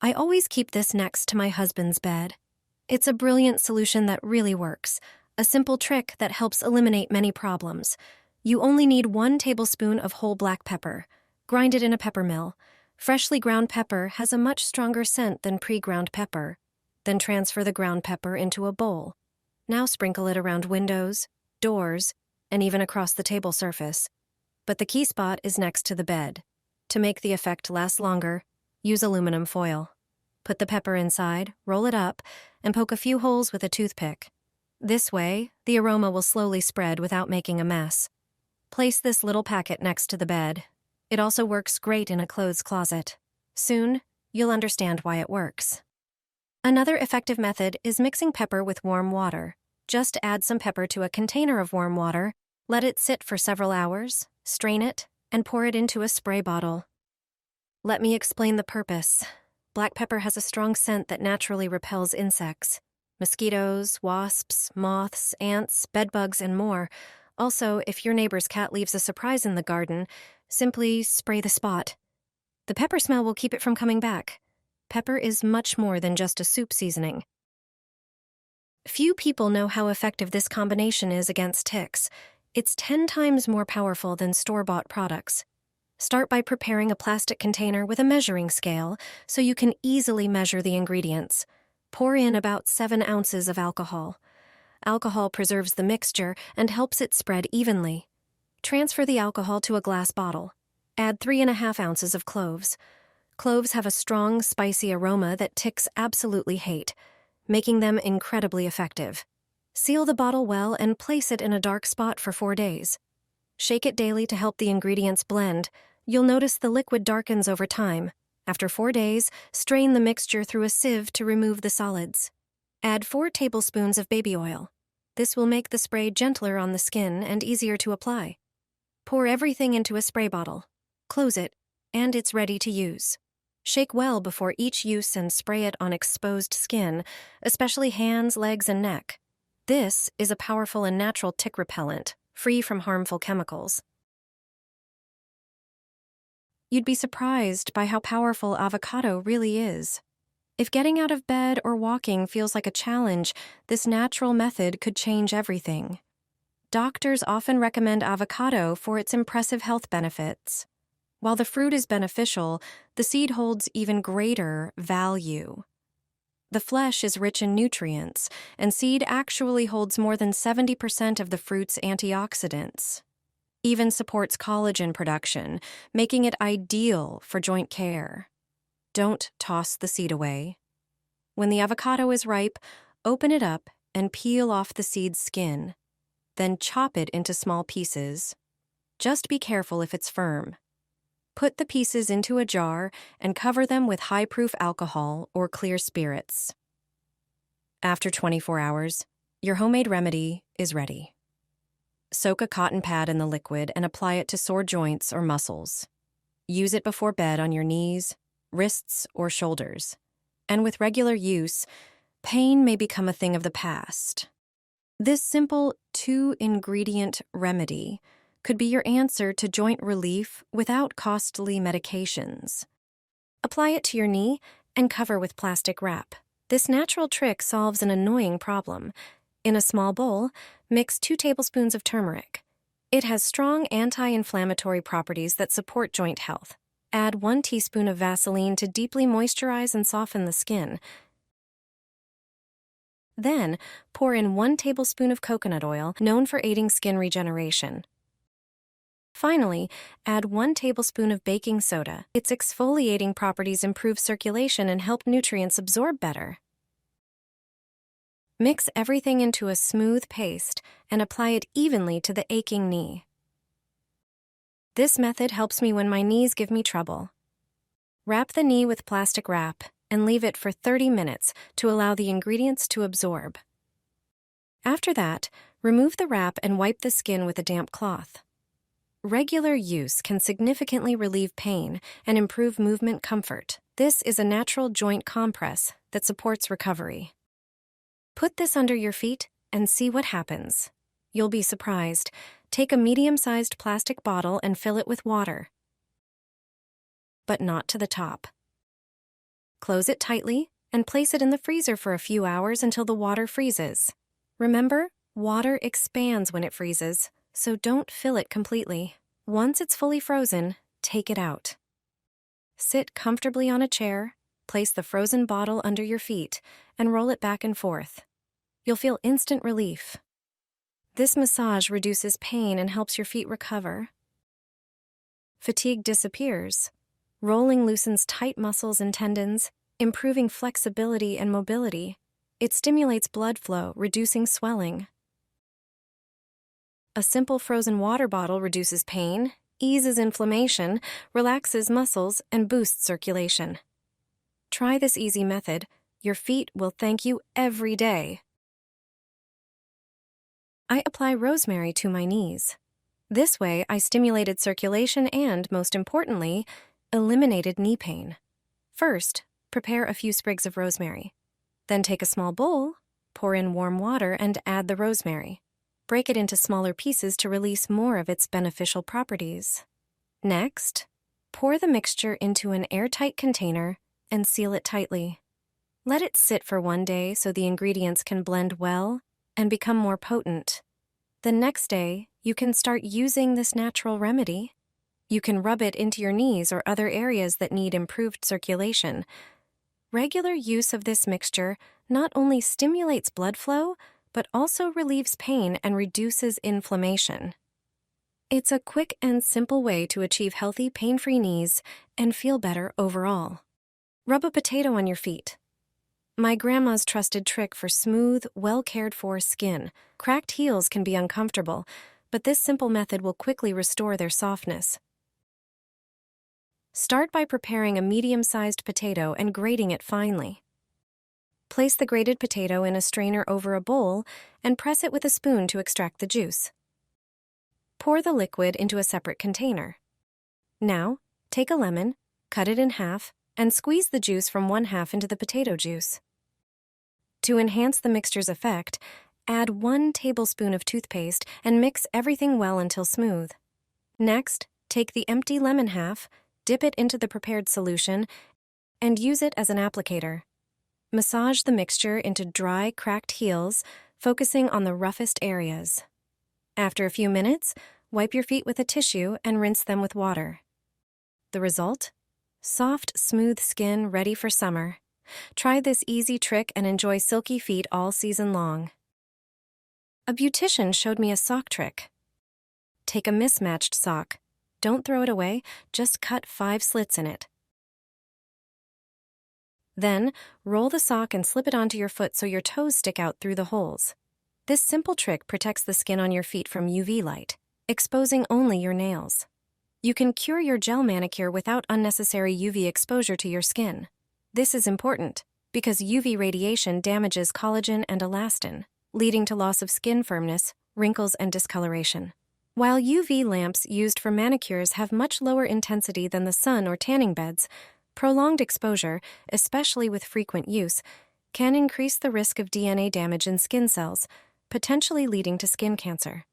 I always keep this next to my husband's bed. It's a brilliant solution that really works, a simple trick that helps eliminate many problems. You only need 1 tablespoon of whole black pepper. Grind it in a pepper mill. Freshly ground pepper has a much stronger scent than pre-ground pepper. Then transfer the ground pepper into a bowl. Now sprinkle it around windows, doors, and even across the table surface. But the key spot is next to the bed. To make the effect last longer, use aluminum foil. Put the pepper inside, roll it up, and poke a few holes with a toothpick. This way, the aroma will slowly spread without making a mess. Place this little packet next to the bed. It also works great in a clothes closet. Soon, you'll understand why it works. Another effective method is mixing pepper with warm water. Just add some pepper to a container of warm water, let it sit for several hours, strain it, and pour it into a spray bottle. Let me explain the purpose. Black pepper has a strong scent that naturally repels insects. Mosquitoes, wasps, moths, ants, bedbugs, and more. Also, if your neighbor's cat leaves a surprise in the garden, simply spray the spot. The pepper smell will keep it from coming back. Pepper is much more than just a soup seasoning. Few people know how effective this combination is against ticks. It's 10 times more powerful than store-bought products. Start by preparing a plastic container with a measuring scale so you can easily measure the ingredients. Pour in about 7 ounces of alcohol. Alcohol preserves the mixture and helps it spread evenly. Transfer the alcohol to a glass bottle. Add 3½ ounces of cloves. Cloves have a strong, spicy aroma that ticks absolutely hate, making them incredibly effective. Seal the bottle well and place it in a dark spot for 4 days. Shake it daily to help the ingredients blend. You'll notice the liquid darkens over time. After 4 days, strain the mixture through a sieve to remove the solids. Add 4 tablespoons of baby oil. This will make the spray gentler on the skin and easier to apply. Pour everything into a spray bottle. Close it, and it's ready to use. Shake well before each use and spray it on exposed skin, especially hands, legs, and neck. This is a powerful and natural tick repellent, free from harmful chemicals. You'd be surprised by how powerful avocado really is. If getting out of bed or walking feels like a challenge, this natural method could change everything. Doctors often recommend avocado for its impressive health benefits. While the fruit is beneficial, the seed holds even greater value. The flesh is rich in nutrients, and seed actually holds more than 70% of the fruit's antioxidants. Even supports collagen production, making it ideal for joint care. Don't toss the seed away. When the avocado is ripe, open it up and peel off the seed's skin. Then chop it into small pieces. Just be careful if it's firm. Put the pieces into a jar and cover them with high-proof alcohol or clear spirits. After 24 hours, your homemade remedy is ready. Soak a cotton pad in the liquid and apply it to sore joints or muscles. Use it before bed on your knees, wrists, or shoulders. And with regular use, pain may become a thing of the past. This simple 2-ingredient remedy could be your answer to joint relief without costly medications. Apply it to your knee and cover with plastic wrap. This natural trick solves an annoying problem. In a small bowl, mix 2 tablespoons of turmeric. It has strong anti-inflammatory properties that support joint health. Add 1 teaspoon of Vaseline to deeply moisturize and soften the skin. Then, pour in 1 tablespoon of coconut oil, known for aiding skin regeneration. Finally, add 1 tablespoon of baking soda. Its exfoliating properties improve circulation and help nutrients absorb better. Mix everything into a smooth paste and apply it evenly to the aching knee. This method helps me when my knees give me trouble. Wrap the knee with plastic wrap and leave it for 30 minutes to allow the ingredients to absorb. After that, remove the wrap and wipe the skin with a damp cloth. Regular use can significantly relieve pain and improve movement comfort. This is a natural joint compress that supports recovery. Put this under your feet and see what happens. You'll be surprised. Take a medium-sized plastic bottle and fill it with water, but not to the top. Close it tightly and place it in the freezer for a few hours until the water freezes. Remember, water expands when it freezes, so don't fill it completely. Once it's fully frozen, take it out. Sit comfortably on a chair, place the frozen bottle under your feet, and roll it back and forth. You'll feel instant relief. This massage reduces pain and helps your feet recover. Fatigue disappears. Rolling loosens tight muscles and tendons, improving flexibility and mobility. It stimulates blood flow, reducing swelling. A simple frozen water bottle reduces pain, eases inflammation, relaxes muscles, and boosts circulation. Try this easy method. Your feet will thank you every day. I apply rosemary to my knees. This way, I stimulated circulation and, most importantly, eliminated knee pain. First, prepare a few sprigs of rosemary. Then take a small bowl, pour in warm water, and add the rosemary. Break it into smaller pieces to release more of its beneficial properties. Next, pour the mixture into an airtight container and seal it tightly. Let it sit for one day so the ingredients can blend well and become more potent. The next day, you can start using this natural remedy. You can rub it into your knees or other areas that need improved circulation. Regular use of this mixture not only stimulates blood flow, but also relieves pain and reduces inflammation. It's a quick and simple way to achieve healthy, pain-free knees and feel better overall. Rub a potato on your feet. My grandma's trusted trick for smooth, well-cared-for skin. Cracked heels can be uncomfortable, but this simple method will quickly restore their softness. Start by preparing a medium-sized potato and grating it finely. Place the grated potato in a strainer over a bowl and press it with a spoon to extract the juice. Pour the liquid into a separate container. Now, take a lemon, cut it in half, and squeeze the juice from one half into the potato juice. To enhance the mixture's effect, add 1 tablespoon of toothpaste and mix everything well until smooth. Next, take the empty lemon half, dip it into the prepared solution, and use it as an applicator. Massage the mixture into dry, cracked heels, focusing on the roughest areas. After a few minutes, wipe your feet with a tissue and rinse them with water. The result? Soft, smooth skin ready for summer. Try this easy trick and enjoy silky feet all season long. A beautician showed me a sock trick. Take a mismatched sock. Don't throw it away, just cut 5 slits in it. Then, roll the sock and slip it onto your foot so your toes stick out through the holes. This simple trick protects the skin on your feet from UV light, exposing only your nails. You can cure your gel manicure without unnecessary UV exposure to your skin. This is important because UV radiation damages collagen and elastin, leading to loss of skin firmness, wrinkles, and discoloration. While UV lamps used for manicures have much lower intensity than the sun or tanning beds, prolonged exposure, especially with frequent use, can increase the risk of DNA damage in skin cells, potentially leading to skin cancer.